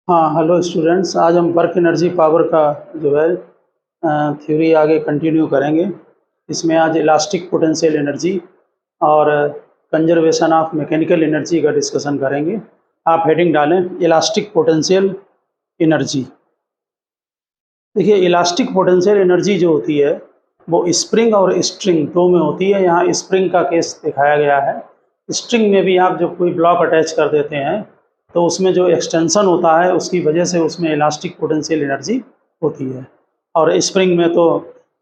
हाँ, hello students. आज हम वर्क एनर्जी पावर का जो है थ्योरी आगे कंटिन्यू करेंगे। इसमें आज इलास्टिक पोटेंशियल एनर्जी और कंजर्वेशन ऑफ मैकेनिकल एनर्जी का डिस्कशन करेंगे। आप हेडिंग डालें इलास्टिक पोटेंशियल एनर्जी। देखिए, इलास्टिक पोटेंशियल एनर्जी जो होती है वो स्प्रिंग और स्ट्रिंग दो में होती है। यहाँ स्प्रिंग का केस दिखाया गया है। स्ट्रिंग में भी आप जब कोई ब्लॉक अटैच कर देते हैं तो उसमें जो एक्सटेंशन होता है उसकी वजह से उसमें इलास्टिक पोटेंशियल एनर्जी होती है। और स्प्रिंग में तो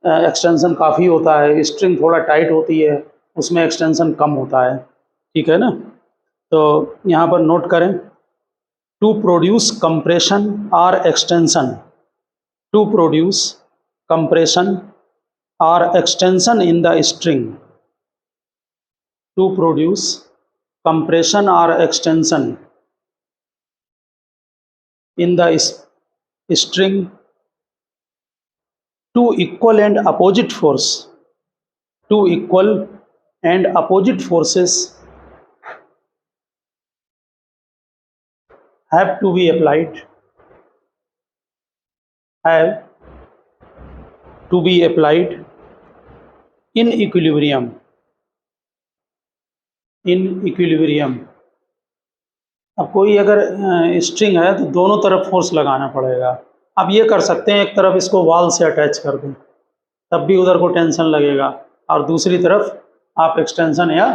एक्सटेंशन काफ़ी होता है, स्ट्रिंग थोड़ा टाइट होती है, उसमें एक्सटेंशन कम होता है। ठीक है ना? तो यहाँ पर नोट करें, टू प्रोड्यूस कंप्रेशन और extension, to produce compression or extension in the string, to produce compression or extension in the string, two equal and opposite force, two equal and opposite forces have to be applied, have to be applied in equilibrium, in equilibrium। अब कोई अगर string है तो दोनों तरफ force लगाना पड़ेगा। आप ये कर सकते हैं, एक तरफ इसको वॉल से अटैच कर दें, तब भी उधर को टेंशन लगेगा, और दूसरी तरफ आप एक्सटेंशन या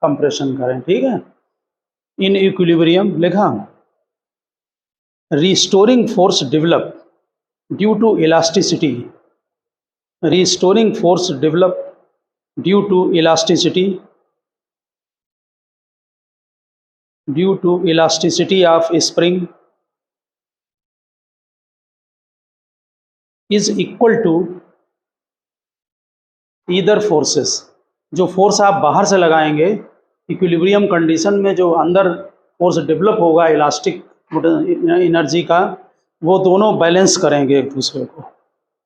कंप्रेशन करें। ठीक है? इन इक्विलिब्रियम लिखा। Restoring force develop due to elasticity, restoring force develop due to elasticity, due to elasticity of spring is equal to either forces। जो फोर्स आप बाहर से लगाएंगे इक्विलिब्रियम कंडीशन में, जो अंदर फोर्स डेवलप होगा इलास्टिक एनर्जी का, वो दोनों बैलेंस करेंगे एक दूसरे को।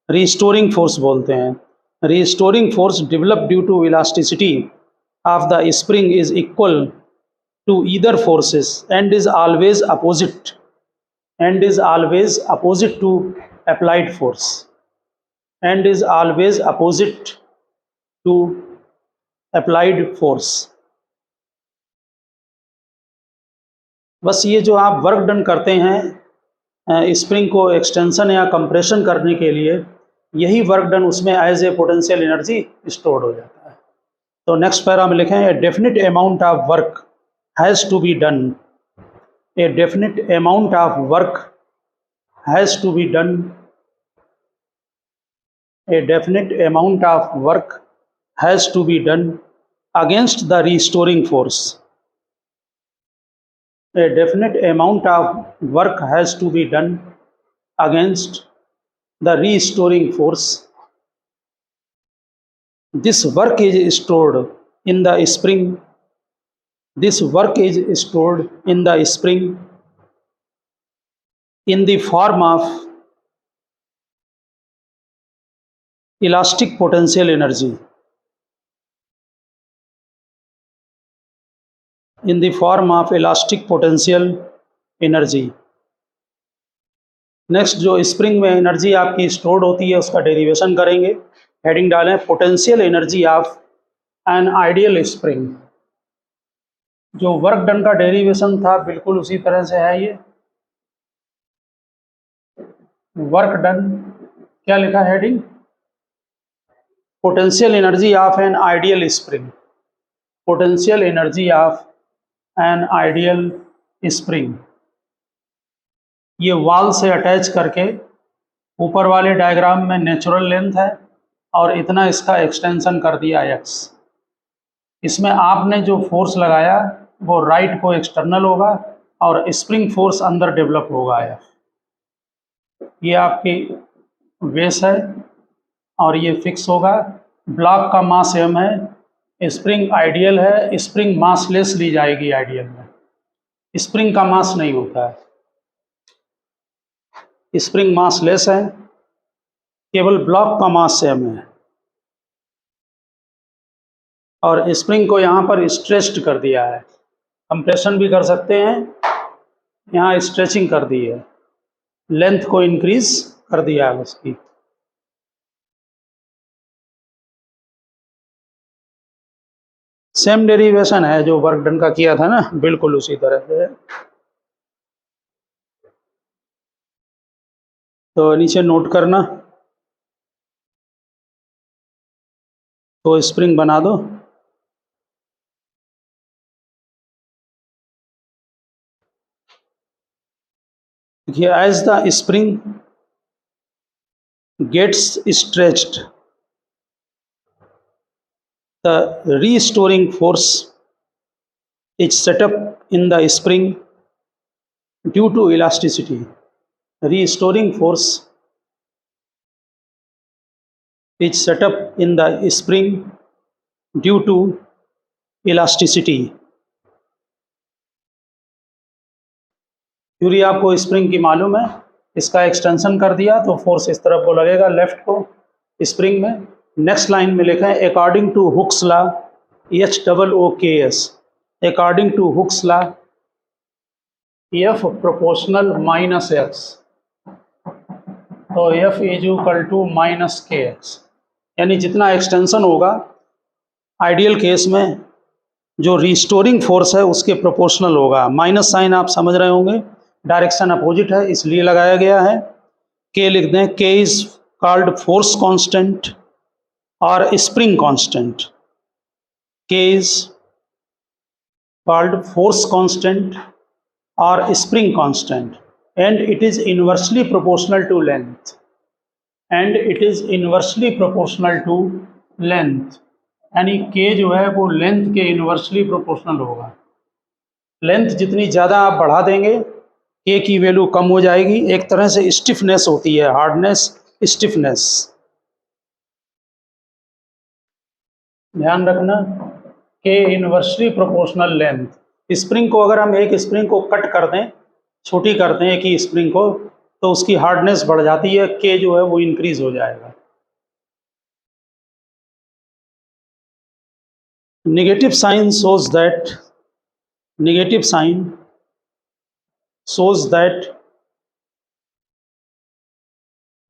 रिस्टोरिंग फोर्स बोलते हैं। Restoring force develop due to elasticity of the spring is equal to either forces and is always opposite, and is always opposite to applied force, and is always opposite to applied force। बस ये जो आप work done करते हैं spring को extension या compression करने के लिए, यही वर्क डन उसमें as a potential energy stored हो जाता है। तो नेक्स्ट पैरा में लिखें, a definite amount of work has to be done, a definite amount of work has to be done, a definite amount of work has to be done against the restoring force, a definite amount of work has to be done against the restoring force। This work is stored in the spring, this work is stored in the spring in the form of elastic potential energy, in the form of elastic potential energy। Next, जो spring में energy आपकी stored होती है उसका derivation करेंगे। Heading डालें, potential energy of an ideal spring. जो work done का डेरिवेशन था बिल्कुल उसी तरह से है। ये वर्क डन क्या लिखा है heading? Potential energy of an ideal spring, potential energy of an ideal spring. ये वॉल से अटैच करके, ऊपर वाले डायग्राम में नेचुरल लेंथ है और इतना इसका एक्सटेंशन कर दिया x। इसमें आपने जो फोर्स लगाया वो राइट को एक्सटर्नल होगा और स्प्रिंग फोर्स अंदर डेवलप होगा f। ये आपकी बेस है और ये फिक्स होगा। ब्लॉक का मास m है, स्प्रिंग आइडियल है, स्प्रिंग मासलेस ली जाएगी आइडियल में, स्प्रिंग का मास नहीं होता है, स्प्रिंग मासलेस है, केवल ब्लॉक का मास m है। और स्प्रिंग को यहाँ पर स्ट्रेच्ड कर दिया है, कंप्रेशन भी कर सकते हैं, यहाँ स्ट्रेचिंग कर दी है। लेंथ को इंक्रीज कर दिया है उसकी। सेम डेरिवेशन है जो वर्क डन का किया था ना, बिल्कुल उसी तरह से। तो नीचे नोट करना, तो स्प्रिंग बना दो। देखिए, as the spring gets stretched, the restoring force is set up in the spring due to elasticity. Restoring force is set up in the spring due to elasticity. Theory आपको spring की मालूम है, इसका extension कर दिया तो force इस तरफ को लगेगा, लेफ्ट को स्प्रिंग में। नेक्स्ट लाइन में लिखा है according to Hooke's law HOOKS, according to Hooke's law F proportional minus x, तो F is equal to minus KX, यानी जितना एक्सटेंशन होगा आइडियल केस में जो रिस्टोरिंग फोर्स है उसके प्रोपोर्शनल होगा। माइनस साइन आप समझ रहे होंगे, डायरेक्शन अपोजिट है इसलिए लगाया गया है। K लिख दें, K is called force constant और spring constant. K is called force constant और spring constant and it is inversely proportional to length, and it is inversely proportional to length, यानी K जो है वो लेंथ के inversely proportional होगा। Length जितनी ज़्यादा आप बढ़ा देंगे K की वैल्यू कम हो जाएगी। एक तरह से स्टिफनेस होती है, हार्डनेस, स्टिफनेस, ध्यान रखना। K inversely proportional length. Spring को अगर हम एक स्प्रिंग को कट कर दें, छोटी कर दें एक ही स्प्रिंग को, तो उसकी हार्डनेस बढ़ जाती है, K जो है वो इंक्रीज हो जाएगा। Negative sign shows that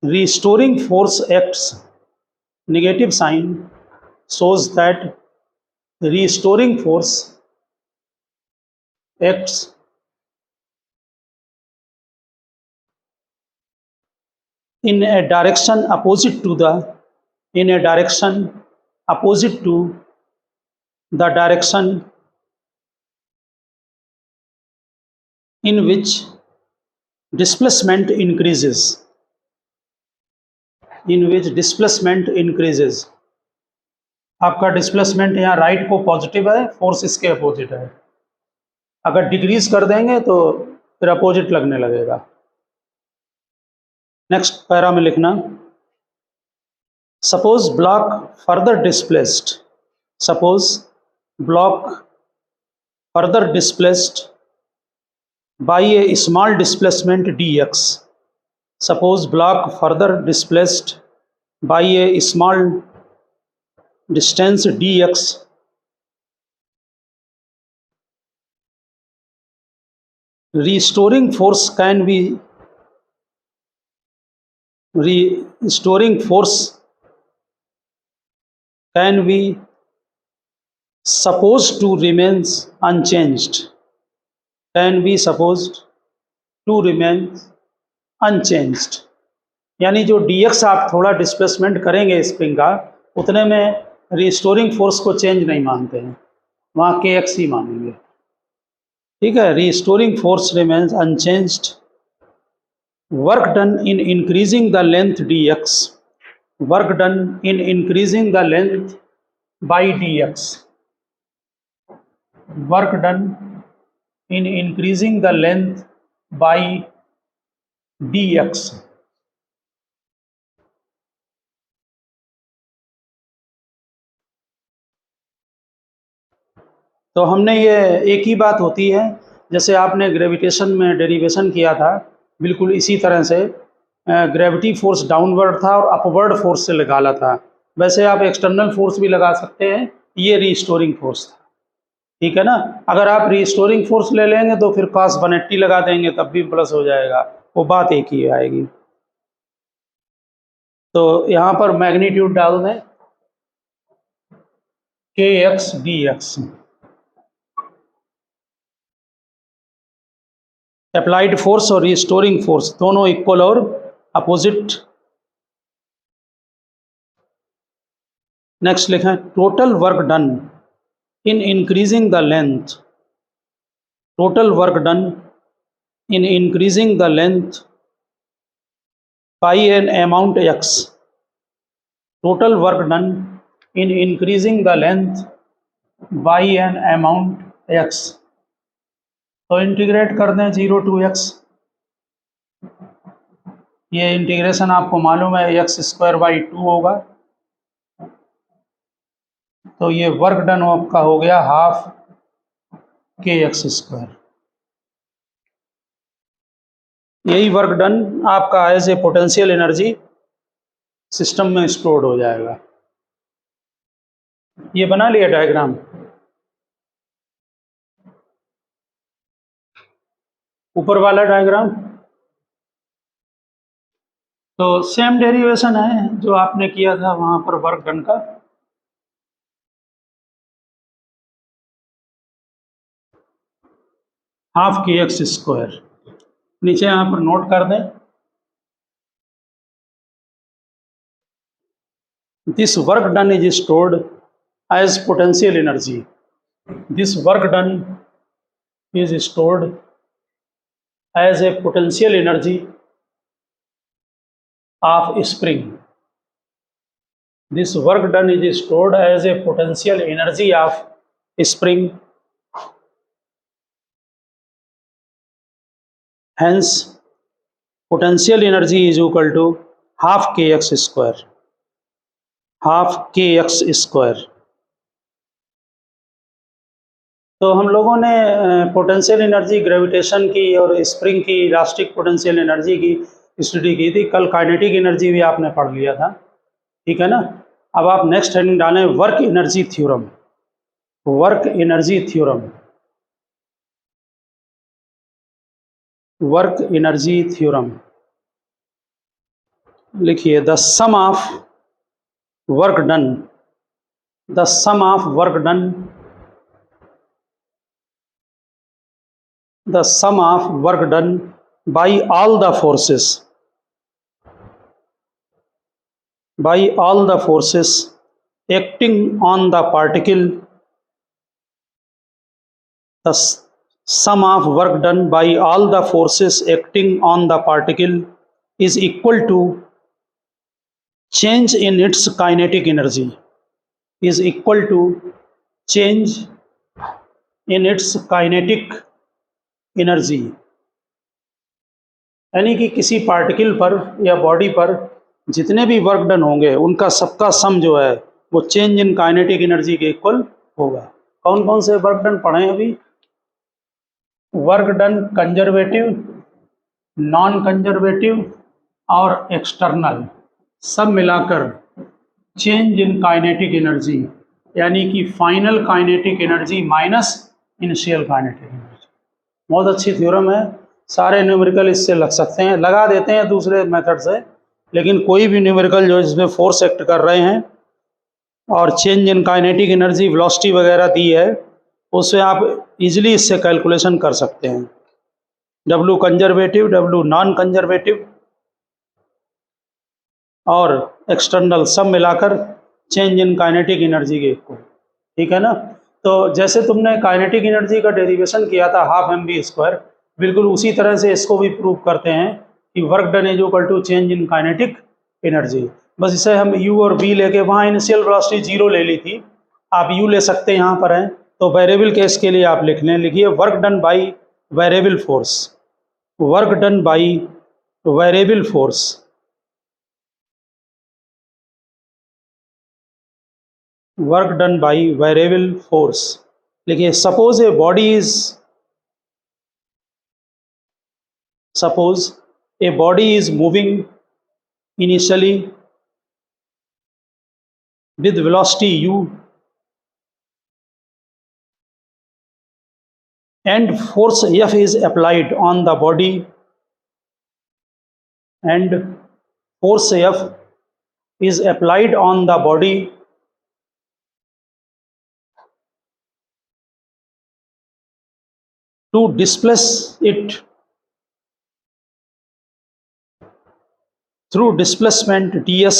restoring force acts, negative sign shows that restoring force acts in a direction opposite to the direction in which displacement increases, आपका डिस्प्लेसमेंट यहाँ राइट को पॉजिटिव है, फोर्स इसके अपोजिट है। अगर decrease कर देंगे तो फिर अपोजिट लगने लगेगा। नेक्स्ट पैरा में लिखना, suppose block further displaced by a small displacement dx, suppose block further displaced by a small distance dx, restoring force can be supposed to remain unchanged, यानी जो dx आप थोड़ा डिस्प्लेसमेंट करेंगे spring का, उतने में रिस्टोरिंग फोर्स को change नहीं मानते हैं, वहाँ kx ही मानेंगे। ठीक है, restoring force remains unchanged, work done in increasing the length dx, work done in increasing the length by dx, work done in increasing the length by dx। तो हमने ये एक ही बात होती है, जैसे आपने ग्रेविटेशन में डेरिवेशन किया था, बिल्कुल इसी तरह से ग्रेविटी फोर्स डाउनवर्ड था और अपवर्ड फोर्स से निकाला था, वैसे आप एक्सटर्नल फोर्स भी लगा सकते हैं, ये रिस्टोरिंग फोर्स था। ठीक है ना। अगर आप रिस्टोरिंग फोर्स ले लेंगे तो फिर cos 180 लगा देंगे तब भी प्लस हो जाएगा, वो बात एक ही आएगी। तो यहाँ पर मैग्नीट्यूड डाल दें kx dx, अप्लाइड फोर्स और रिस्टोरिंग फोर्स दोनों इक्वल और अपोजिट। नेक्स्ट लिखें total work done in increasing the length, total work done in increasing the length by an amount x, total work done in increasing the length by an amount x। तो integrate कर दें 0 to x, ये integration आपको मालूम है x square by 2 होगा। तो ये वर्क डन आपका हो गया हाफ के एक्स स्क्वायर। यही वर्क डन आपका as a potential energy system में स्टोर्ड हो जाएगा। ये बना लिया डायग्राम। ऊपर वाला डायग्राम तो सेम डेरिवेशन है जो आपने किया था वहां पर वर्क डन का। हाफ के एक्स स्क्वायर नीचे यहां पर नोट कर दें। This work done is stored as potential energy, this work done is stored as a potential energy of spring, this work done is stored as a potential energy of spring, hence potential energy is equal to half kx square, half kx square। तो हम लोगों ने potential energy gravitation की और spring की elastic potential energy की study की थी। कल काइनेटिक एनर्जी भी आपने पढ़ लिया था, ठीक है ना। अब आप नेक्स्ट हेडिंग डालें work energy theorem, work energy theorem, work energy theorem लिखिए the sum of work done, the sum of work done, the sum of work done by all the forces, by all the forces acting on the particle, the sum of work done by all the forces acting on the particle is equal to change in its kinetic energy, is equal to change in its kinetic energy. यानी कि किसी particle पर या body पर जितने भी work done होंगे उनका सबका सम जो है वो चेंज इन काइनेटिक एनर्जी के इक्वल होगा। कौन कौन से वर्क डन पढ़े अभी? Work done conservative, non conservative और एक्सटर्नल, सब मिलाकर चेंज इन काइनेटिक एनर्जी, यानी कि final kinetic energy minus initial kinetic energy. बहुत अच्छी थ्योरम है, सारे न्यूमेरिकल इससे लग सकते हैं, लगा देते हैं दूसरे मेथड से, लेकिन कोई भी न्यूमेरिकल जो इसमें फोर्स एक्ट कर रहे हैं और change in kinetic energy velocity वगैरह दी है उससे आप इजीली इससे कैलकुलेशन कर सकते हैं। W conservative, W non conservative और एक्सटर्नल सब मिलाकर चेंज इन काइनेटिक एनर्जी के इक्वल, ठीक है ना। तो जैसे तुमने काइनेटिक एनर्जी का डेरिवेशन किया था हाफ एम बी स्क्वायर, बिल्कुल उसी तरह से इसको भी प्रूव करते हैं कि work done is equal to change in kinetic energy. बस इसे हम u और v लेके, वहाँ इनिशियल वेलोसिटी 0 ले ली थी, आप u ले सकते हैं, यहाँ पर हैं। तो वेरिएबल केस के लिए आप लिख लें, लिखिए work done by variable force, work done by variable force, work done by variable force. लिखिए suppose a body is, suppose a body is moving initially with velocity u and force F is applied on the body and force F is applied on the body to displace it through displacement ds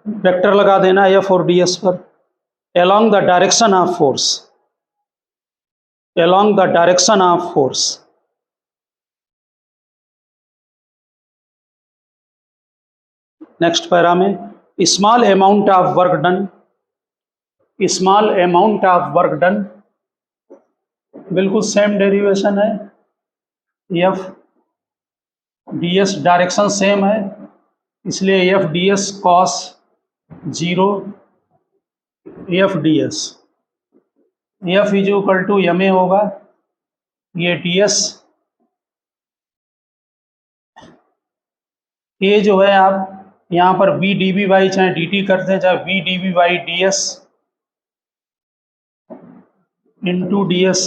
vector लगा देना F और ds पर along the direction of force, along the direction of force. Next para में small amount of work done, small amount of work done, बिल्कुल same derivation है, F D S direction same है, इसलिए F D S cos 0 F D S, F is equal to M A होगा, ये D S A जो है आप यहाँ पर वी डी बी बाई चाहे डी टी करते हैं, चाहे v d v by d s into d s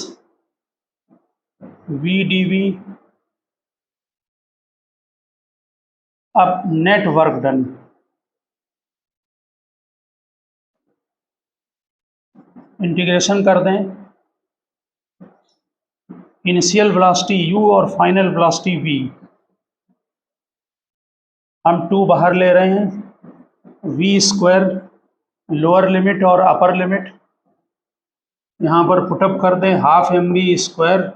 v d v. अब नेट वर्क डन, इंटीग्रेशन कर दें, इनिशियल वेलोसिटी u और फाइनल वेलोसिटी v, हम 2 बाहर ले रहे हैं, v स्क्वायर लोअर लिमिट और अपर लिमिट यहाँ पर पुटअप कर दें, half M V square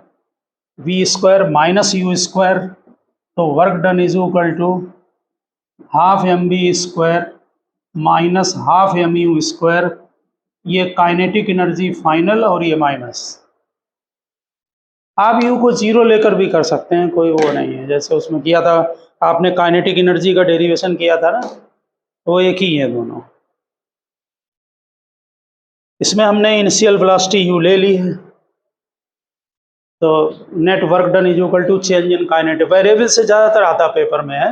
V square minus U square, तो work done is equal to half M V square minus half M U square, ये काइनेटिक एनर्जी फाइनल और ये minus. आप यू को 0 लेकर भी कर सकते हैं, कोई वो नहीं है, जैसे उसमें किया था आपने काइनेटिक एनर्जी का डेरिवेशन किया था ना, वो एक ही है दोनों। इसमें हमने इनिशियल वेलोसिटी यू ले ली है, तो net work done is equal to change in kinetic, variable से ज़्यादातर आता पेपर में है,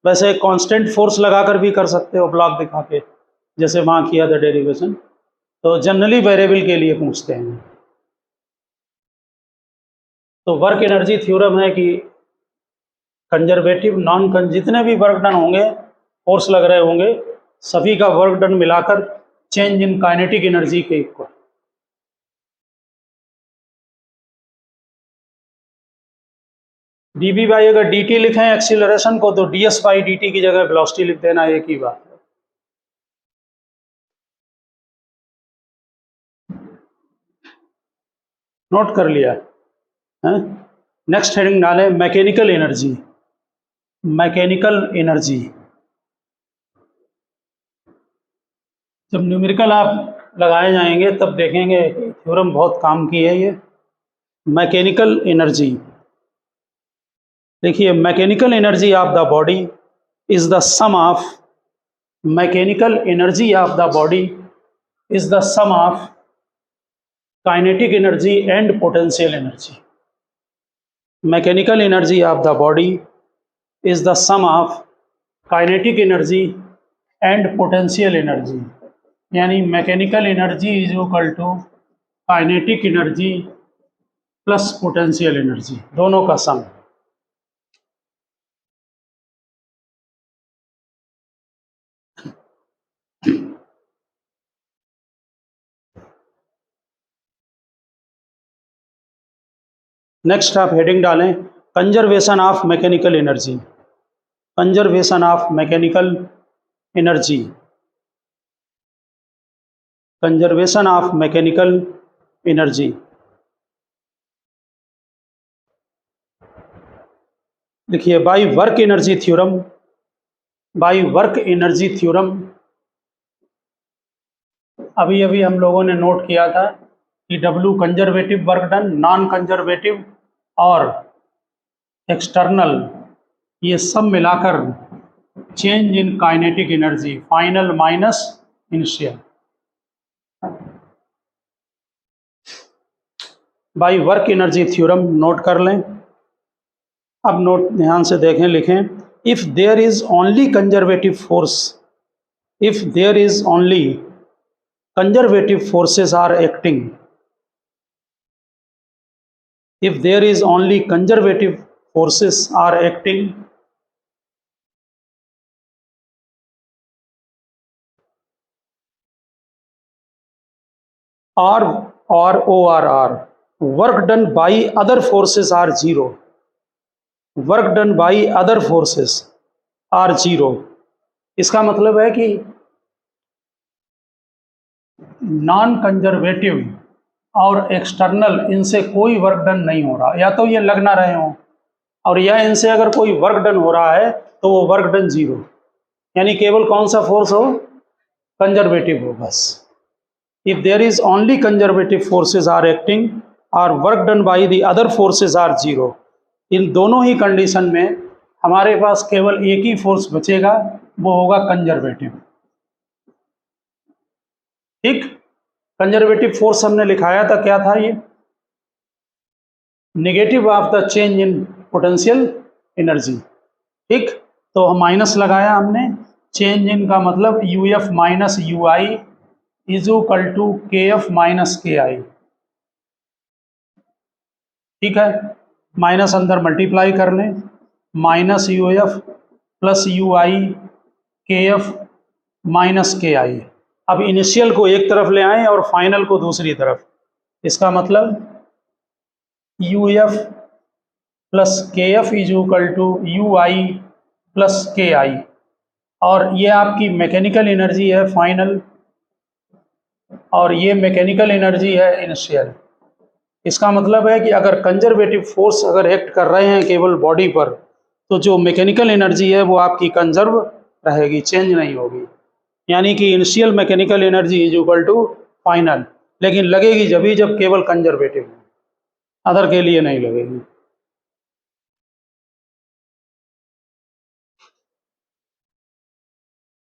वैसे कांस्टेंट फोर्स लगाकर भी कर सकते हो ब्लॉक दिखा के, जैसे वहाँ किया था डेरिवेशन, तो जनरली वेरिएबल के लिए पूछते हैं। तो वर्क एनर्जी थ्योरम है कि कंजर्वेटिव नॉन जितने भी वर्क डन होंगे, फोर्स लग रहे होंगे, सभी का वर्क डन मिलाकर चेंज इन काइनेटिक एनर्जी के इक्वल। डी बी बाई अगर डी टी लिखें एक्सीलरेशन को, तो D S by D T की जगह वेलोसिटी लिख देना, एक ही बात है। नोट कर लिया है। नेक्स्ट हेडिंग डालें मैकेनिकल एनर्जी, मैकेनिकल एनर्जी। जब न्यूमेरिकल आप लगाए जाएंगे तब देखेंगे थ्योरम बहुत काम की है ये। मैकेनिकल एनर्जी, देखिए mechanical energy of the body is the sum of, mechanical energy of the body is the sum of kinetic energy and potential energy. Mechanical energy of the body is the sum of kinetic energy and potential energy, यानी mechanical energy is equal to kinetic energy plus potential energy, दोनों का sum. Next आप heading डालें conservation of mechanical energy, conservation of mechanical energy, conservation of mechanical energy. देखिए by work energy theorem, by work energy theorem अभी अभी हम लोगों ने नोट किया था कि W conservative work done, non conservative और एक्सटर्नल, ये सब मिलाकर change in kinetic energy final minus initial. By work energy theorem note कर लें। अब नोट ध्यान से देखें, लिखें, if there is only conservative force, if there is only conservative forces are acting, if there is only conservative forces are acting, work done by other forces are zero. Work done by other forces are zero. इसका मतलब है कि non conservative और external इनसे कोई work done नहीं हो रहा, या तो ये लग ना रहे हों, और या इनसे अगर कोई वर्क डन हो रहा है तो वो वर्क डन जीरो, यानी केवल कौन सा फोर्स हो, कंजर्वेटिव हो बस। If there is only conservative forces are acting और work done by the other forces are zero, इन दोनों ही कंडीशन में हमारे पास केवल एक ही फोर्स बचेगा, वो होगा कंजर्वेटिव। ठीक, कंजर्वेटिव फोर्स हमने लिखाया था, क्या था ये, negative of the change in potential energy. ठीक, तो हम माइनस लगाया हमने, चेंज इन का मतलब U F minus U I is equal to K F minus K I. ठीक है, माइनस अंदर मल्टीप्लाई कर लें, minus U F plus U I K F minus K आई। अब इनिशियल को एक तरफ ले आएं और फाइनल को दूसरी तरफ, इसका मतलब U F plus K F is equal to U I plus K I, और ये आपकी मैकेनिकल एनर्जी है फाइनल, और ये मैकेनिकल एनर्जी है इनिशियल। इसका मतलब है कि अगर कंजर्वेटिव फोर्स अगर एक्ट कर रहे हैं केवल बॉडी पर, तो जो मैकेनिकल एनर्जी है वो आपकी कंजर्व रहेगी, चेंज नहीं होगी, यानी कि initial mechanical energy is equal to final, लेकिन लगेगी जब केवल कंजर्वेटिव, अदर के लिए नहीं लगेगी।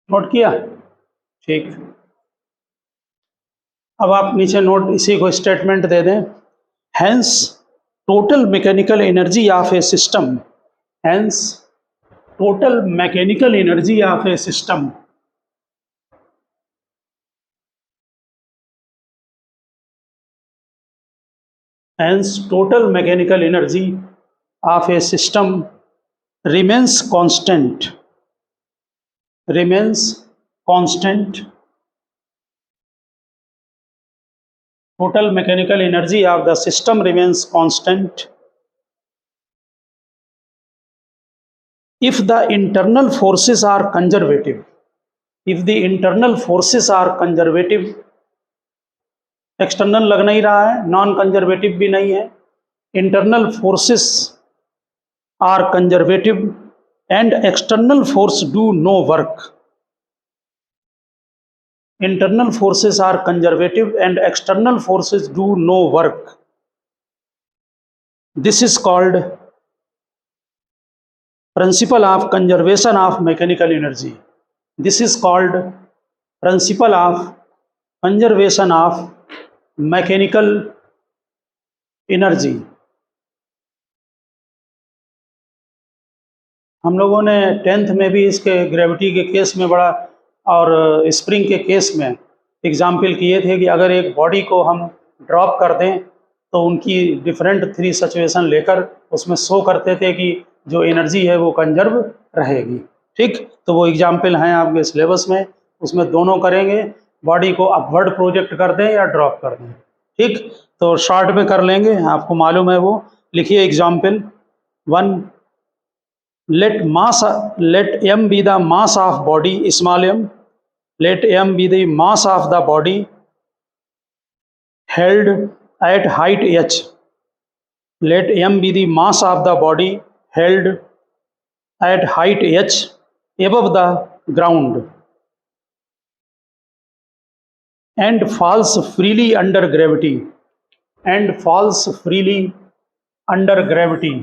नोट किया? ठीक, अब आप नीचे नोट इसी को स्टेटमेंट दे दें, hence total mechanical energy of a system, hence total mechanical energy of a system hence total mechanical energy of a system remains constant total mechanical energy of the system remains constant if the internal forces are conservative, if the internal forces are conservative, external लग नहीं रहा है, non conservative भी नहीं है, internal forces are conservative and external force do no work, internal forces are conservative and external forces do no work. This is called principle of conservation of mechanical energy. This is called principle of conservation of mechanical energy. हम लोगों ने 10th में भी इसके gravity के case में बड़ा और स्प्रिंग के केस में एग्जाम्पल किए थे कि अगर एक बॉडी को हम ड्रॉप कर दें तो उनकी डिफरेंट 3 सिचुएशन लेकर उसमें शो करते थे कि जो एनर्जी है वो कंजर्व रहेगी। ठीक, तो वो एग्जाम्पल हैं आपके सिलेबस में, उसमें दोनों करेंगे, बॉडी को अपवर्ड प्रोजेक्ट कर दें या ड्रॉप कर दें। ठीक, तो शॉर्ट में कर लेंगे, आपको मालूम है वो। लिखिए example 1, let m be the mass of body, small m, let m be the mass of the body held at height h, let m be the mass of the body held at height h above the ground and falls freely under gravity, and falls freely under gravity,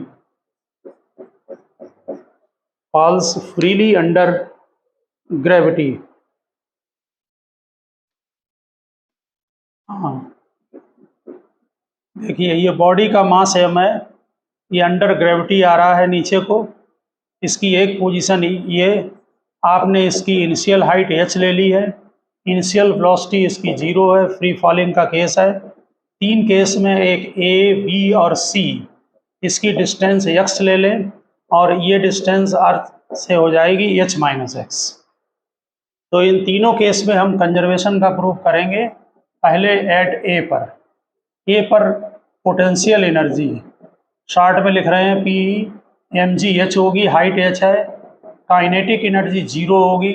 falls freely under gravity. हाँ, देखिए ये body का मास है, मैं ये under gravity आ रहा है नीचे को, इसकी एक पोजीशन ये, आपने इसकी इनिशियल हाइट h ले ली है, इनिशियल वेलोसिटी इसकी 0 है, फ्री फॉलिंग का केस है, तीन केस में एक ए, बी और सी, इसकी डिस्टेंस x ले लें और ये डिस्टेंस अर्थ से हो जाएगी h माइनस एक्स। तो इन तीनों केस में हम कंजर्वेशन का प्रूफ करेंगे। पहले एट ए पर पोटेंशियल एनर्जी शार्ट में लिख रहे हैं पी एम जी एच होगी, हाइट h है, काइनेटिक एनर्जी 0 होगी,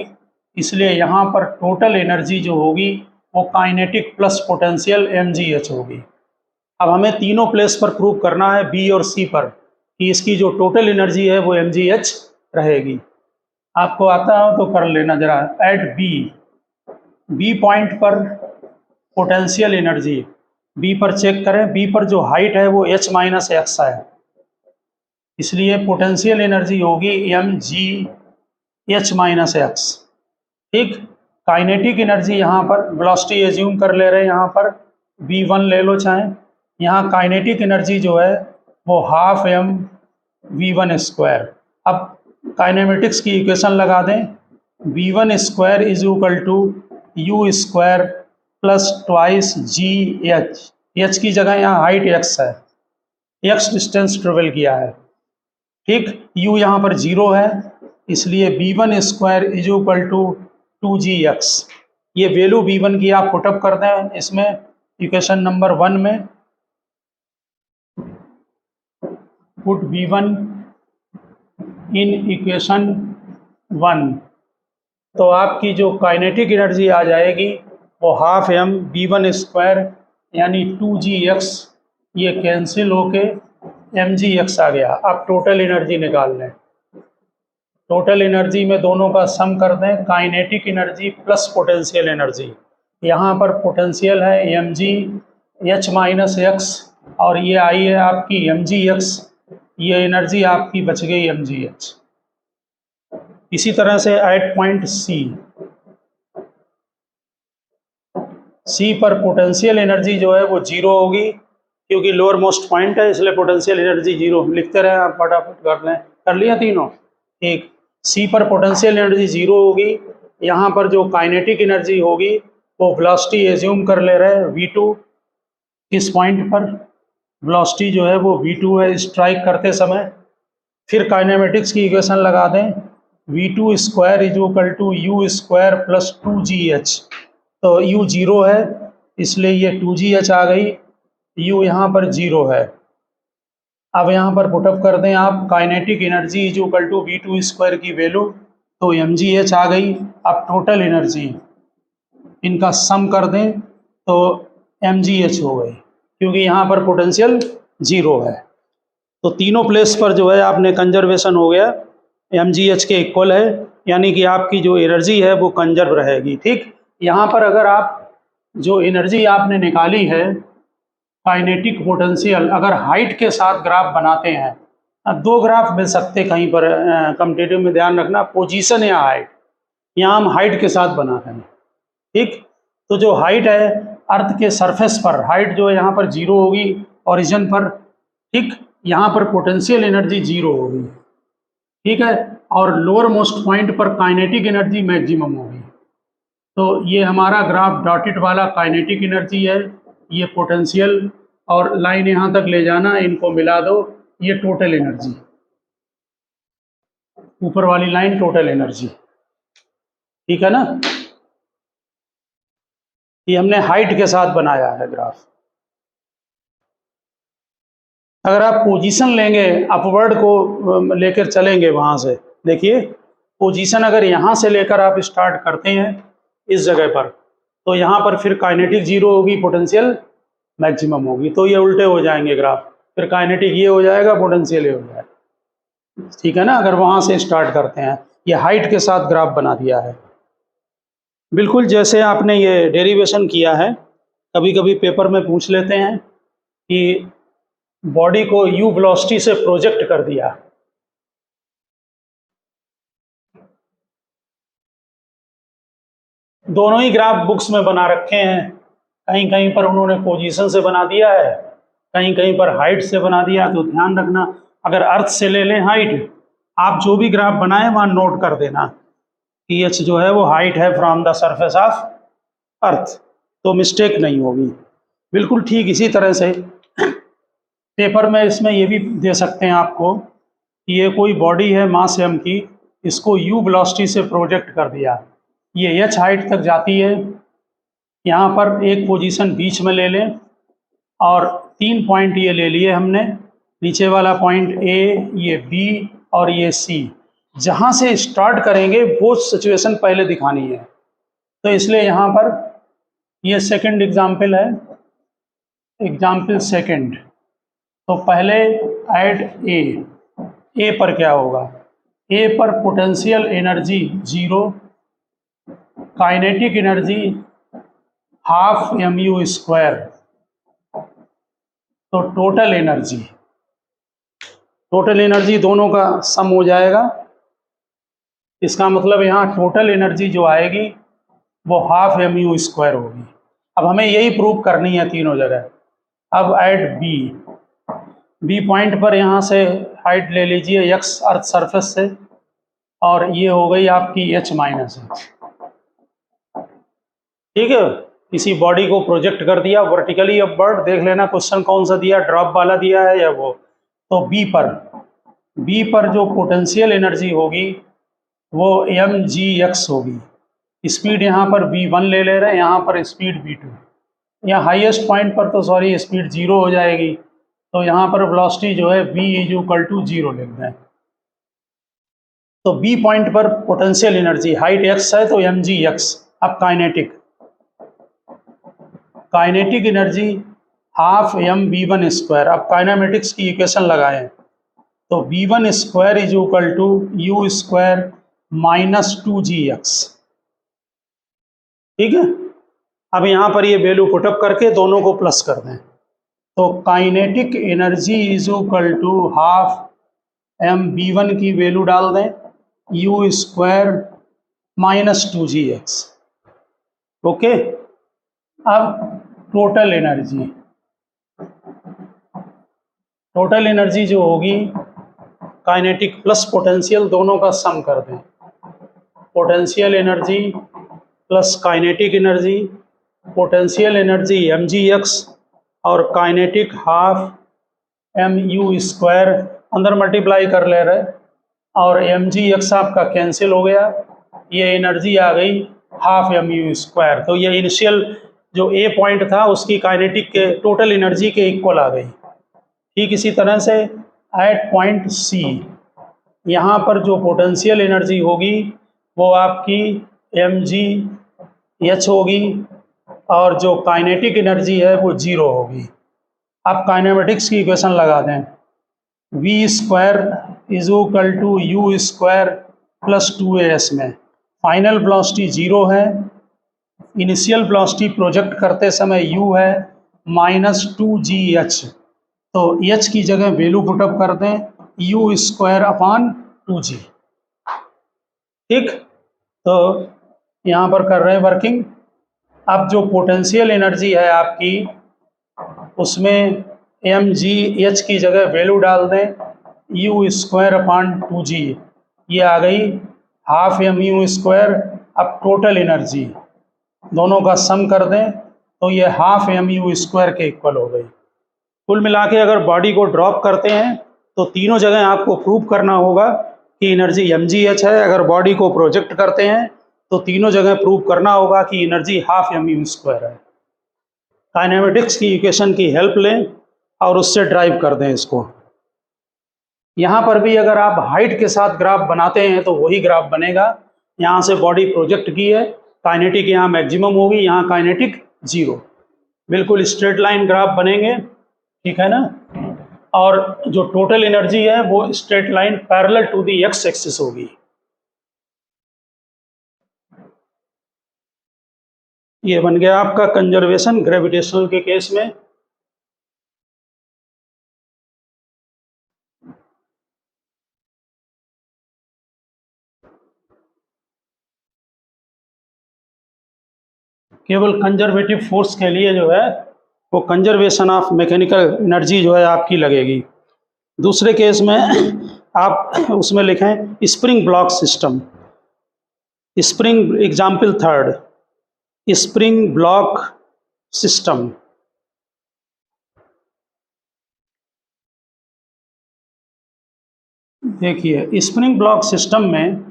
इसलिए यहाँ पर टोटल एनर्जी जो होगी वो kinetic plus potential m g h होगी। अब हमें तीनों प्लेस पर प्रूव करना है बी और सी पर कि इसकी जो टोटल एनर्जी है वो एम जी एच रहेगी। आपको आता हो तो कर लेना जरा। एट बी पॉइंट पर पोटेंशियल एनर्जी बी पर चेक करें। बी पर जो हाइट है वो h माइनस एक्स है, इसलिए पोटेंशियल एनर्जी होगी m g h minus x. ठीक, काइनेटिक एनर्जी यहाँ पर वेलोसिटी एज्यूम कर ले रहे हैं, यहाँ पर v1 ले लो चाहे। यहाँ काइनेटिक एनर्जी जो है वो हाफ एम v1 स्क्वायर। अब काइनेमेटिक्स की इक्वेशन लगा दें, v1 square is equal to u square plus twice g h. H की जगह यहाँ हाइट x है, x डिस्टेंस ट्रेवल किया है। ठीक, u यहाँ पर 0 है, इसलिए v1 square is equal to 2gx। ये वैल्यू v1 की आप पुटअप कर दें इसमें इक्वेशन नंबर 1 में। पुट v1 इन इक्वेशन 1, तो आपकी जो काइनेटिक एनर्जी आ जाएगी वो हाफ एम v1 स्क्वायर यानी 2gx, ये कैंसिल होके mgx आ गया। अब टोटल एनर्जी निकाल लें। टोटल एनर्जी में दोनों का सम कर दें, kinetic energy plus potential energy. यहाँ पर पोटेंशियल है mg h माइनस एक्स और ये आई है आपकी mgx, ये एनर्जी आपकी बच गई mgh। इसी तरह से एट पॉइंट सी पर पोटेंशियल एनर्जी जो है वो 0 होगी, क्योंकि लोअर मोस्ट पॉइंट है इसलिए पोटेंशियल एनर्जी 0। लिखते रहे आप, फटाफट कर लें। कर लिया तीनों? ठीक, सी पर पोटेंशियल एनर्जी 0 होगी। यहाँ पर जो काइनेटिक एनर्जी होगी वो वेलोसिटी एज्यूम कर ले रहे हैं v2। किस पॉइंट पर वेलोसिटी जो है वो v2 है स्ट्राइक करते समय। फिर काइनेमेटिक्स की इक्वेशन लगा दें, v2 square is equal to u square plus 2gh। तो u 0 है इसलिए ये 2gh आ गई, u यहाँ पर 0 है। अब यहाँ पर पुटअप कर दें आप, kinetic energy is equal to v2 square की वैल्यू, तो mgh आ गई। अब टोटल एनर्जी इनका सम कर दें तो mgh हो गई, क्योंकि यहाँ पर पोटेंशियल 0 है। तो तीनों प्लेस पर जो है आपने कंजर्वेशन हो गया, mgh के इक्वल है, यानी कि आपकी जो एनर्जी है वो कंजर्व रहेगी। ठीक, यहाँ पर अगर आप जो एनर्जी आपने निकाली है काइनेटिक पोटेंशियल, अगर हाइट के साथ ग्राफ बनाते हैं, दो ग्राफ मिल सकते कहीं पर कम्पिटिटिव में, ध्यान रखना पोजीशन या हाइट। यहाँ हम हाइट के साथ बना रहे हैं। ठीक, तो जो हाइट है अर्थ के सरफेस पर, हाइट जो है यहाँ पर 0 होगी ओरिजिन पर। ठीक, यहाँ पर पोटेंशियल एनर्जी 0 होगी। ठीक है, और लोअर मोस्ट पॉइंट पर काइनेटिक एनर्जी मैक्सिमम होगी। तो ये हमारा ग्राफ डॉटेड वाला काइनेटिक एनर्जी है, ये पोटेंशियल, और लाइन यहाँ तक ले जाना, इनको मिला दो, ये टोटल एनर्जी। ऊपर वाली लाइन टोटल एनर्जी। ठीक है ना, ये हमने हाइट के साथ बनाया है ग्राफ। अगर आप पोजीशन लेंगे, अपवर्ड को लेकर चलेंगे वहां से, देखिए पोजीशन अगर यहाँ से लेकर आप स्टार्ट करते हैं इस जगह पर, तो यहाँ पर फिर काइनेटिक 0 होगी, पोटेंशियल मैक्सिमम होगी, तो ये उल्टे हो जाएंगे ग्राफ। फिर काइनेटिक ये हो जाएगा, पोटेंशियल ये हो जाएगा। ठीक है ना, अगर वहाँ से स्टार्ट करते हैं। ये हाइट के साथ ग्राफ बना दिया है, बिल्कुल जैसे आपने ये डेरिवेशन किया है। कभी कभी पेपर में पूछ लेते हैं कि बॉडी को u वेलोसिटी से प्रोजेक्ट कर दिया, दोनों ही ग्राफ बुक्स में बना रखे हैं। कहीं कहीं पर उन्होंने पोजीशन से बना दिया है, कहीं कहीं पर हाइट से बना दिया। तो ध्यान रखना, अगर अर्थ से ले लें हाइट, आप जो भी ग्राफ बनाएं वहाँ नोट कर देना कि h जो है वो हाइट है from the surface of earth, तो मिस्टेक नहीं होगी। बिल्कुल ठीक इसी तरह से पेपर में इसमें ये भी दे सकते हैं आपको कि ये कोई बॉडी है मास m की, इसको u वेलोसिटी से प्रोजेक्ट कर दिया, ये h हाइट तक जाती है, यहाँ पर एक पोजीशन बीच में ले लें और 3 पॉइंट ये ले लिए हमने, नीचे वाला पॉइंट A, ये B और ये C, जहाँ से स्टार्ट करेंगे वो सिचुएशन पहले दिखानी है। तो इसलिए यहाँ पर ये सेकंड एग्जाम्पल है, एग्जाम्पल सेकंड। तो पहले ऐड ए पर क्या होगा, ए पर potential energy 0, kinetic energy half mu², तो टोटल एनर्जी दोनों का सम हो जाएगा। इसका मतलब यहाँ टोटल एनर्जी जो आएगी वो हाफ mu² होगी। अब हमें यही प्रूव करनी है तीनों जगह। अब ऐड बी पॉइंट पर यहाँ से हाइट ले लीजिए x अर्थ सरफेस से, और ये हो गई आपकी h माइनस h। ठीक है, किसी बॉडी को प्रोजेक्ट कर दिया वर्टिकली अपवर्ड, देख लेना क्वेश्चन कौन सा दिया, ड्रॉप वाला दिया है या वो। तो बी पर जो पोटेंशियल एनर्जी होगी वो mgx होगी। स्पीड यहाँ पर v1 ले रहे हैं, यहाँ पर स्पीड v2। यहाँ हाईएस्ट पॉइंट पर तो सॉरी स्पीड 0 हो जाएगी, तो यहाँ पर वेलोसिटी जो है v = 0 लिख दें। तो बी पॉइंट पर पोटेंशियल एनर्जी हाइट x है तो mgx। अब काइनेटिक एनर्जी हाफ mv1²। अब काइनेमेटिक्स की इक्वेशन लगाएं तो v1² = u² - 2gx। ठीक है, अब यहाँ पर ये वैल्यू पुटअप करके दोनों को प्लस कर दें, तो काइनेटिक एनर्जी = हाफ mv1 की वैल्यू डाल दें, u² - 2gx। ओके, अब टोटल एनर्जी जो होगी काइनेटिक प्लस पोटेंशियल दोनों का सम कर दें, potential energy plus kinetic energy, potential energy mgx और काइनेटिक हाफ mu², अंदर मल्टीप्लाई कर ले रहे, और mgx आपका कैंसिल हो गया, ये एनर्जी आ गई हाफ mu²। तो ये इनिशियल जो ए पॉइंट था उसकी काइनेटिक के टोटल एनर्जी के इक्वल आ गई। ठीक इसी तरह से एट पॉइंट सी, यहाँ पर जो पोटेंशियल एनर्जी होगी वो आपकी mgh होगी और जो काइनेटिक एनर्जी है वो 0 होगी। अब काइनेमेटिक्स की इक्वेशन लगा दें, v² = u² + 2as में फाइनल वेलोसिटी 0 है, इनिशियल वेलोसिटी प्रोजेक्ट करते समय u है -2gh, तो h की जगह वैल्यू पुटअप कर दें u²/2g। ठीक, तो यहाँ पर कर रहे हैं वर्किंग। अब जो पोटेंशियल एनर्जी है आपकी उसमें mgh की जगह वैल्यू डाल दें u²/2g, ये आ गई हाफ mu²। अब टोटल एनर्जी दोनों का सम कर दें तो ये हाफ mu² के इक्वल हो गई। कुल मिला के अगर बॉडी को ड्रॉप करते हैं तो तीनों जगह आपको प्रूव करना होगा कि एनर्जी mgh है। अगर बॉडी को प्रोजेक्ट करते हैं तो तीनों जगह प्रूव करना होगा कि एनर्जी हाफ mu² है। काइनेमेटिक्स की इक्वेशन की हेल्प लें और उससे ड्राइव कर दें इसको। यहाँ पर भी अगर आप हाइट के साथ ग्राफ बनाते हैं तो वही ग्राफ बनेगा। यहाँ से बॉडी प्रोजेक्ट की है, काइनेटिक यहाँ मैक्सिमम होगी, यहाँ काइनेटिक 0, बिल्कुल स्ट्रेट लाइन ग्राफ बनेंगे। ठीक है ना, और जो टोटल एनर्जी है वो straight line parallel to the x axis होगी। ये बन गया आपका कंजर्वेशन ग्रेविटेशनल के केस में। केवल कंजर्वेटिव फोर्स के लिए जो है वो कंजर्वेशन ऑफ मैकेनिकल एनर्जी जो है आपकी लगेगी। दूसरे केस में आप उसमें लिखें spring block system, spring example third, spring block system. देखिए स्प्रिंग ब्लॉक सिस्टम में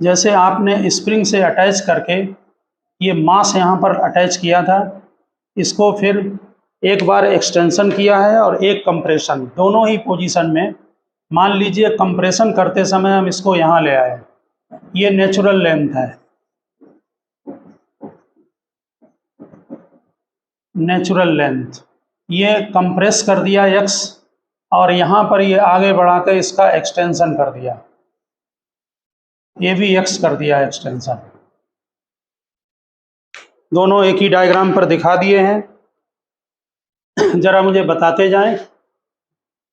जैसे आपने स्प्रिंग से अटैच करके ये मास यहाँ पर अटैच किया था, इसको फिर एक बार एक्सटेंशन किया है और एक कंप्रेशन, दोनों ही पोजीशन में। मान लीजिए कंप्रेशन करते समय हम इसको यहाँ ले आए, ये नेचुरल लेंथ है, नेचुरल लेंथ, ये कंप्रेस कर दिया x और यहाँ पर ये आगे बढ़ा कर इसका एक्सटेंशन कर दिया, ये भी x कर दिया एक्सटेंशन। दोनों एक ही डायग्राम पर दिखा दिए हैं, जरा मुझे बताते जाएं।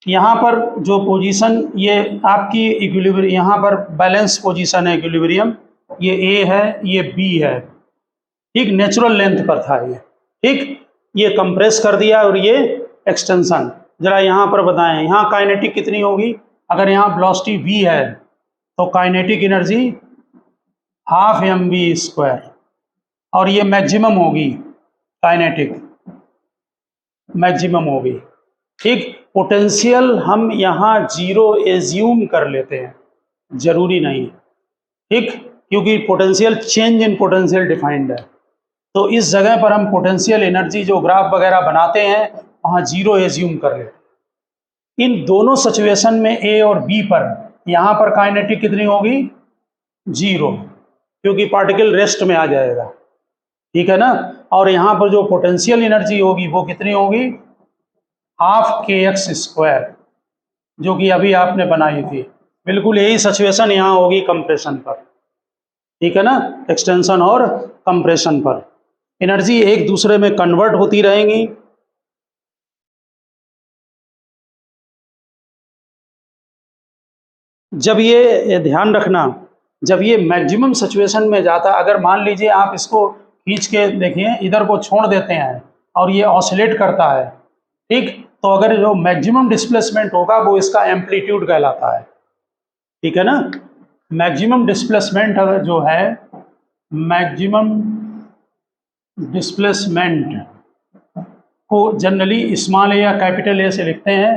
यहाँ पर जो पोजीशन ये आपकी इक्विलिब्रियम, यहाँ पर बैलेंस पोजीशन है इक्विलिब्रियम, ये A है, ये B है, ठीक, नेचुरल लेंथ पर था ये, ठीक। ये कंप्रेस कर दिया और ये एक्सटेंशन। जरा यहाँ पर बताएं, यहाँ काइनेटिक कितनी होगी? अगर यहाँ वेलोसिटी v है तो काइनेटिक एनर्जी हाफ mv², और ये मैक्सिमम होगी, काइनेटिक मैक्सिमम होगी, ठीक। पोटेंशियल हम यहाँ जीरो एज्यूम कर लेते हैं, जरूरी नहीं, ठीक, क्योंकि potential change in potential defined है, तो इस जगह पर हम पोटेंशियल एनर्जी जो ग्राफ वगैरह बनाते हैं वहाँ जीरो एज्यूम कर लेते हैं। इन दोनों सिचुएशन में ए और बी पर यहाँ पर काइनेटिक कितनी होगी? जीरो, क्योंकि पार्टिकल रेस्ट में आ जाएगा, ठीक है ना। और यहाँ पर जो पोटेंशियल एनर्जी होगी वो कितनी होगी? हाफ kx², जो कि अभी आपने बनाई थी। बिल्कुल यही सिचुएशन यहाँ होगी कंप्रेशन पर, ठीक है ना, एक्सटेंशन और कंप्रेशन पर। एनर्जी एक दूसरे में कन्वर्ट होती रहेंगी। जब ये ध्यान रखना, जब ये मैक्सिमम सिचुएशन में जाता, अगर मान लीजिए आप इसको खींच के देखिए, इधर को छोड़ देते हैं और ये ऑसिलेट करता है, ठीक, तो अगर जो मैक्सिमम डिस्प्लेसमेंट होगा वो इसका एम्पलीट्यूड कहलाता है, ठीक है ना। मैक्सिमम डिस्प्लेसमेंट अगर जो है, मैक्सिमम डिस्प्लेसमेंट को जनरली स्मॉल ए या कैपिटल ए से लिखते हैं।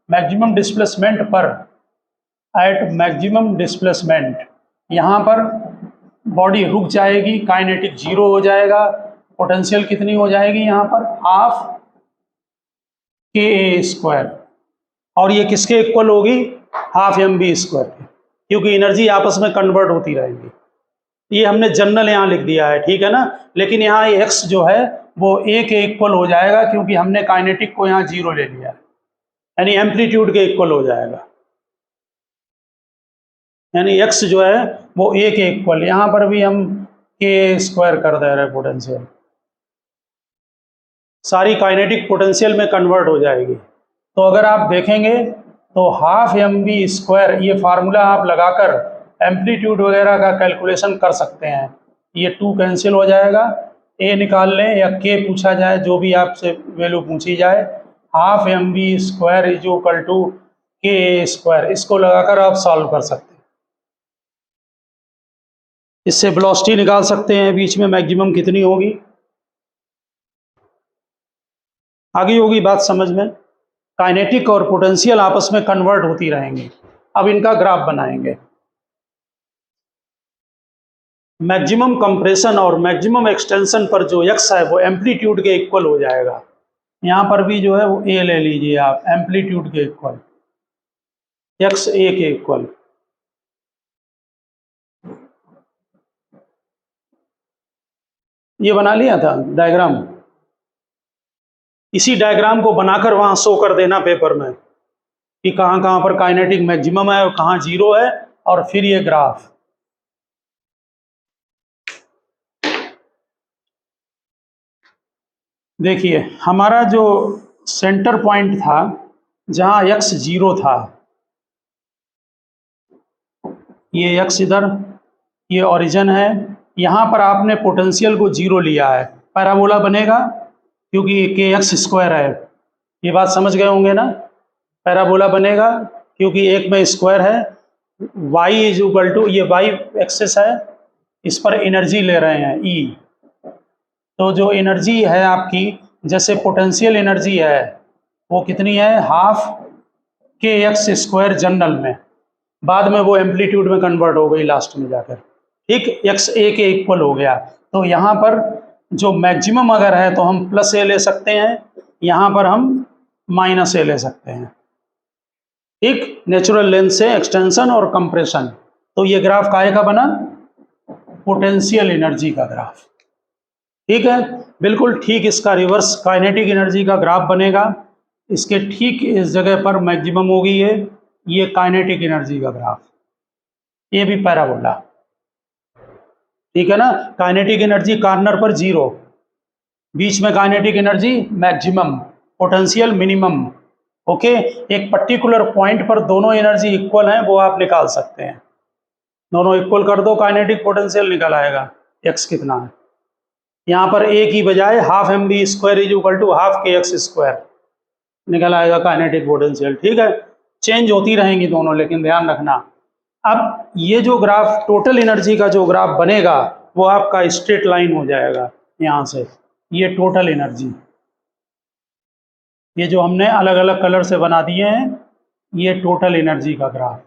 मैक्सिमम डिस्प्लेसमेंट पर, एट मैक्सिमम डिस्प्लेसमेंट, यहाँ पर बॉडी रुक जाएगी, काइनेटिक जीरो हो जाएगा, पोटेंशियल कितनी हो जाएगी यहाँ पर? हाफ ka², और ये किसके इक्वल होगी? हाफ mv², क्योंकि एनर्जी आपस में कन्वर्ट होती रहेगी। ये हमने जनरल यहाँ लिख दिया है, ठीक है ना, लेकिन यहाँ ये x जो है वो a के इक्वल हो जाएगा, क्योंकि हमने काइनेटिक को यहाँ जीरो ले लिया है, यानी एम्पलीट्यूड के इक्वल हो जाएगा, यानी x जो है वो a के इक्वल। यहाँ पर भी हम k² कर दे रहे हैं, पोटेंशियल सारी काइनेटिक पोटेंशियल में कन्वर्ट हो जाएगी। तो अगर आप देखेंगे तो हाफ mv², ये फार्मूला आप लगाकर एम्पलीट्यूड वगैरह का कैलकुलेशन कर सकते हैं। ये 2 कैंसिल हो जाएगा, a निकाल लें या k पूछा जाए, जो भी आपसे वैल्यू पूछी जाए, half mv² is equal to ka², इसको लगाकर आप सॉल्व कर सकते हैं। इससे वेलोसिटी निकाल सकते हैं, बीच में मैक्सिमम कितनी होगी। आगे होगी बात समझ में। काइनेटिक और पोटेंशियल आपस में कन्वर्ट होती रहेंगी। अब इनका ग्राफ बनाएंगे। मैक्सिमम कंप्रेशन और मैक्सिमम एक्सटेंशन पर जो x है वो एम्पलीट्यूड के इक्वल हो जाएगा। यहाँ पर भी जो है वो a ले लीजिए आप, एम्पलीट्यूड के इक्वल, x a के इक्वल। ये बना लिया था डायग्राम। इसी डायग्राम को बनाकर वहां शो कर देना पेपर में कि कहाँ कहाँ पर काइनेटिक मैक्सिमम है और कहाँ जीरो है, और फिर ये ग्राफ। देखिए हमारा जो सेंटर पॉइंट था जहाँ x जीरो था, ये x इधर, ये ओरिजिन है, यहाँ पर आपने पोटेंशियल को जीरो लिया है, पैराबोला बनेगा क्योंकि kx² है। ये बात समझ गए होंगे ना, पैराबोला बनेगा क्योंकि एक में स्क्वायर है। y इज इक्वल टू, ये y एक्सिस है, इस पर एनर्जी ले रहे हैं E। तो जो एनर्जी है आपकी, जैसे पोटेंशियल एनर्जी है वो कितनी है? हाफ के एक्स स्क्वायर जनरल में, बाद में वो एम्पलीट्यूड में कन्वर्ट हो गई लास्ट में जाकर, ठीक, एक्स ए के इक्वल हो गया। तो यहाँ पर जो मैक्सिमम अगर है तो हम प्लस ए ले सकते हैं, यहाँ पर हम माइनस ए ले सकते हैं, ठीक, नेचुरल लेंथ से एक्सटेंशन और कंप्रेशन। तो ये ग्राफ काहे का बना? पोटेंशियल एनर्जी का ग्राफ, ठीक है, बिल्कुल ठीक। इसका रिवर्स काइनेटिक एनर्जी का ग्राफ बनेगा, इसके ठीक इस जगह पर मैक्सिमम होगी ये काइनेटिक एनर्जी का ग्राफ, ये भी पैराबोला, ठीक है ना। काइनेटिक एनर्जी कॉर्नर पर 0, बीच में kinetic energy maximum, potential minimum, okay. एक पर्टिकुलर पॉइंट पर दोनों एनर्जी इक्वल हैं, वो आप निकाल सकते हैं, दोनों इक्वल कर दो, काइनेटिक पोटेंशियल निकल आएगा, एक्स कितना है। यहाँ पर ए की बजाय half m v square is equal to half के एक्स स्क्वायर निकल आएगा काइनेटिक पोटेंशियल, ठीक है। चेंज होती रहेंगी दोनों, लेकिन ध्यान रखना। अब ये जो ग्राफ टोटल एनर्जी का जो ग्राफ बनेगा वो आपका स्ट्रेट लाइन हो जाएगा यहाँ से, ये टोटल एनर्जी, ये जो हमने अलग अलग कलर से बना दिए हैं, ये टोटल एनर्जी का ग्राफ,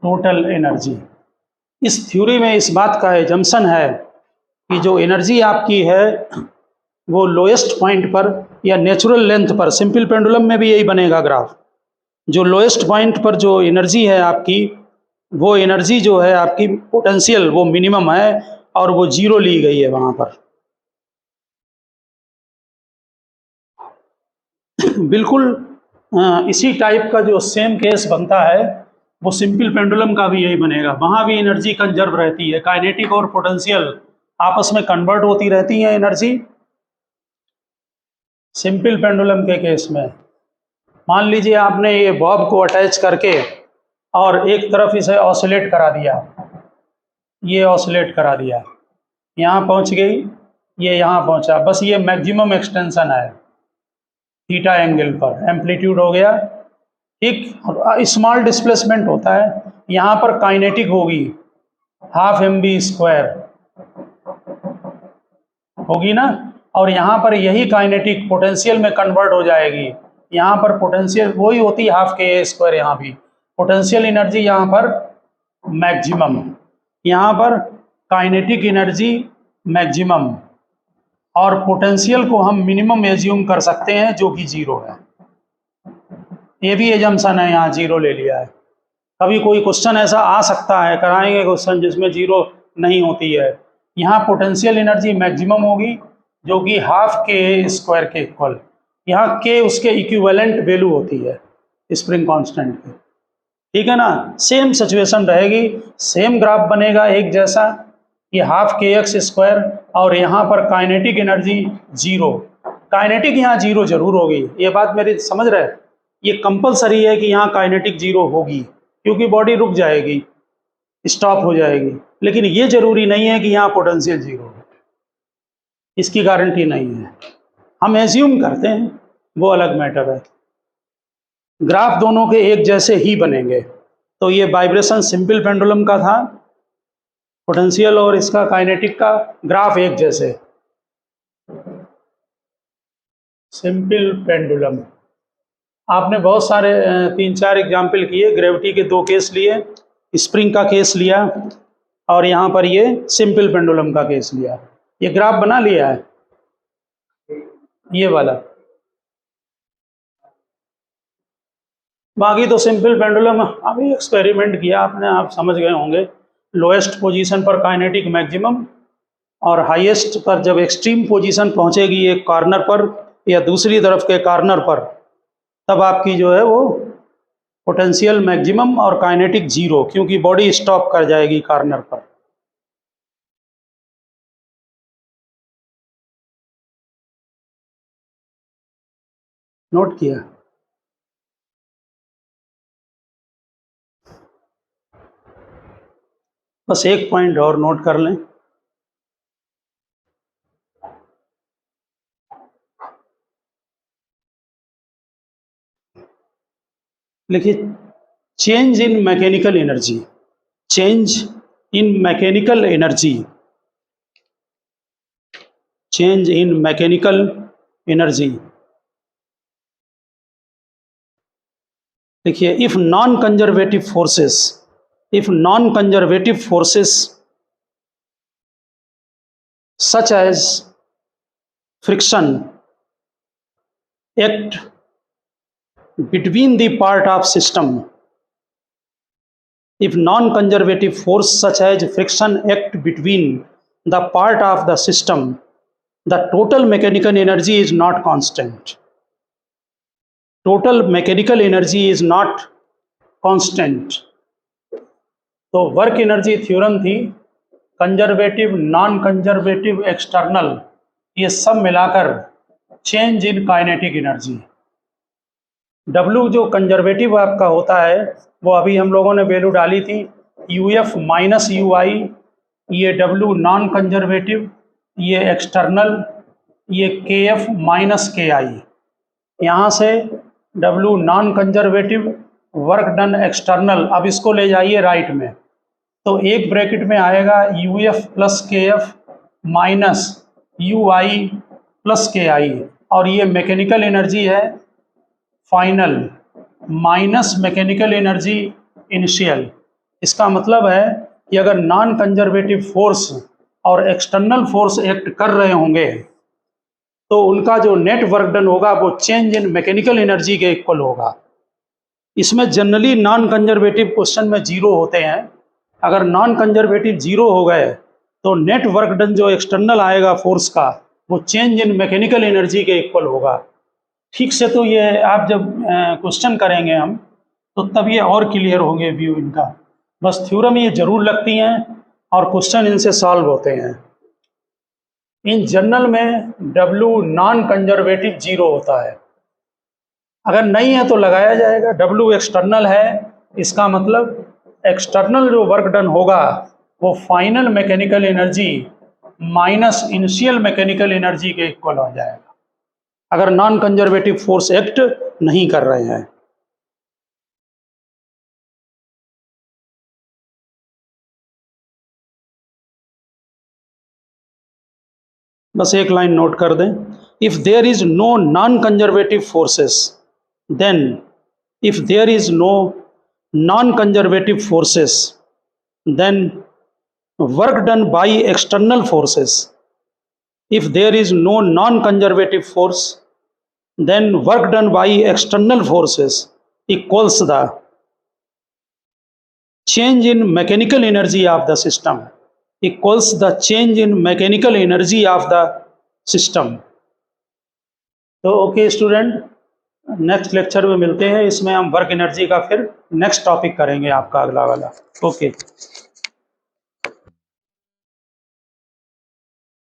टोटल एनर्जी। इस थ्योरी में इस बात का एजम्पशन है कि जो एनर्जी आपकी है वो लोएस्ट पॉइंट पर या नेचुरल लेंथ पर, सिंपल पेंडुलम में भी यही बनेगा ग्राफ, जो लोएस्ट पॉइंट पर जो एनर्जी है आपकी, वो एनर्जी जो है आपकी पोटेंशियल वो मिनिमम है और वो 0 ली गई है वहाँ पर। बिल्कुल इसी टाइप का जो सेम केस बनता है वो सिंपल पेंडुलम का भी यही बनेगा, वहाँ भी एनर्जी कंजर्व रहती है, काइनेटिक और पोटेंशियल आपस में कन्वर्ट होती रहती हैं एनर्जी। सिंपल पेंडुलम के केस में मान लीजिए आपने ये बॉब को अटैच करके और एक तरफ इसे ऑसिलेट करा दिया, ये ऑसिलेट करा दिया, यहाँ पहुँच गई, ये यहाँ पहुँचा, बस ये मैक्सिमम एक्सटेंशन है थीटा एंगल पर, एम्पलीट्यूड हो गया, ठीक, और स्मॉल डिस्प्लेसमेंट होता है, यहाँ पर काइनेटिक होगी हाफ एम बी स्क्वायर होगी ना, और यहाँ पर यही काइनेटिक पोटेंशियल में कन्वर्ट हो जाएगी, यहाँ पर पोटेंशियल वही होती है हाफ के ए स्क्वायर, यहाँ भी पोटेंशियल एनर्जी यहाँ पर मैक्सिमम, यहाँ पर काइनेटिक एनर्जी मैक्सिमम, और पोटेंशियल को हम मिनिमम एज्यूम कर सकते हैं जो कि 0 है, ये भी एजम्पशन है, यहाँ 0 ले लिया है। कभी कोई क्वेश्चन ऐसा आ सकता है, कराएंगे क्वेश्चन जिसमें 0 नहीं होती है, यहाँ पोटेंशियल एनर्जी मैक्सिमम होगी जो कि हाफ के स्क्वायर के इक्वल, यहाँ के उसके इक्विवेलेंट वैल्यू होती है स्प्रिंग कांस्टेंट की, ठीक है ना। सेम सिचुएशन रहेगी, सेम ग्राफ बनेगा एक जैसा, ये हाफ के एक्स स्क्वायर, और यहाँ पर काइनेटिक एनर्जी 0, काइनेटिक यहाँ 0 जरूर होगी, ये बात मेरी समझ रहे, ये कंपलसरी है कि यहाँ काइनेटिक 0 होगी, क्योंकि बॉडी रुक जाएगी, स्टॉप हो जाएगी, लेकिन ये जरूरी नहीं है कि यहाँ पोटेंशियल 0 हो, इसकी गारंटी नहीं है, हम एज्यूम करते हैं, वो अलग मैटर है। ग्राफ दोनों के एक जैसे ही बनेंगे, तो ये वाइब्रेशन सिंपल पेंडुलम का था, पोटेंशियल और इसका काइनेटिक का ग्राफ एक जैसे, सिंपल पेंडुलम। आपने बहुत सारे 3-4 एग्जाम्पल किए, ग्रेविटी के 2 केस लिए, स्प्रिंग का केस लिया, और यहाँ पर ये सिंपल पेंडुलम का केस लिया, ये ग्राफ बना लिया है ये वाला। बाकी तो सिंपल पेंडुलम अभी एक्सपेरिमेंट किया आपने, आप समझ गए होंगे, लोएस्ट पोजीशन पर काइनेटिक मैक्सिमम, और हाईएस्ट पर जब एक्सट्रीम पोजीशन पहुंचेगी एक कॉर्नर पर या दूसरी तरफ के कॉर्नर पर, तब आपकी जो है वो पोटेंशियल मैक्सिमम और काइनेटिक 0, क्योंकि बॉडी स्टॉप कर जाएगी कॉर्नर पर। नोट किया? बस एक पॉइंट और नोट कर लें, लिखिए, change in mechanical energy, change in mechanical energy, change in mechanical energy. देखिए, if non conservative forces such as friction act between the part of system, if non-conservative force such as friction act between the part of the system, the total mechanical energy is not constant. Total mechanical energy is not constant. तो work energy theorem थी, conservative, non conservative, external, ये सब मिलाकर change in kinetic energy. W जो conservative आपका होता है वो अभी हम लोगों ने वैल्यू डाली थी UF माइनस UI, ये W नॉन कंजर्वेटिव, ये एक्सटर्नल, ये KF माइनस KI। यहाँ से W non conservative, work done external, अब इसको ले जाइए राइट में, तो एक ब्रैकेट में आएगा UF plus KF minus UI plus KI, और ये मैकेनिकल एनर्जी है final minus mechanical energy initial. इसका मतलब है कि अगर नॉन कंजर्वेटिव फोर्स और एक्सटर्नल फोर्स एक्ट कर रहे होंगे तो उनका जो नेट वर्क डन होगा वो चेंज इन मैकेनिकल एनर्जी के इक्वल होगा। इसमें जनरली नॉन कंजर्वेटिव क्वेश्चन में जीरो होते हैं। अगर नॉन कंजर्वेटिव जीरो हो गए तो नेट वर्क डन जो एक्सटर्नल आएगा फोर्स का वो चेंज इन मैकेनिकल एनर्जी के इक्वल होगा। ठीक से तो ये आप जब क्वेश्चन करेंगे हम तो तब ये और क्लियर होंगे व्यू इनका। बस थ्योरम ये जरूर लगती हैं और क्वेश्चन इनसे सॉल्व होते हैं। इन जनरल में W नॉन कंजर्वेटिव जीरो होता है, अगर नहीं है तो लगाया जाएगा। W एक्सटर्नल है, इसका मतलब एक्सटर्नल जो वर्क डन होगा वो final mechanical energy minus initial mechanical energy के इक्वल हो जाएगा अगर नॉन कंजर्वेटिव फोर्स एक्ट नहीं कर रहे हैं। बस एक लाइन नोट कर दें, if there is no non conservative forces then, if there is no non conservative forces then work done by external forces, if there is no non-conservative force then work done by external forces equals the change in mechanical energy of the system, equals the change in mechanical energy of the system। तो okay student, next lecture में मिलते हैं। इसमें हम work energy का फिर next topic करेंगे आपका अगला वाला। ओके।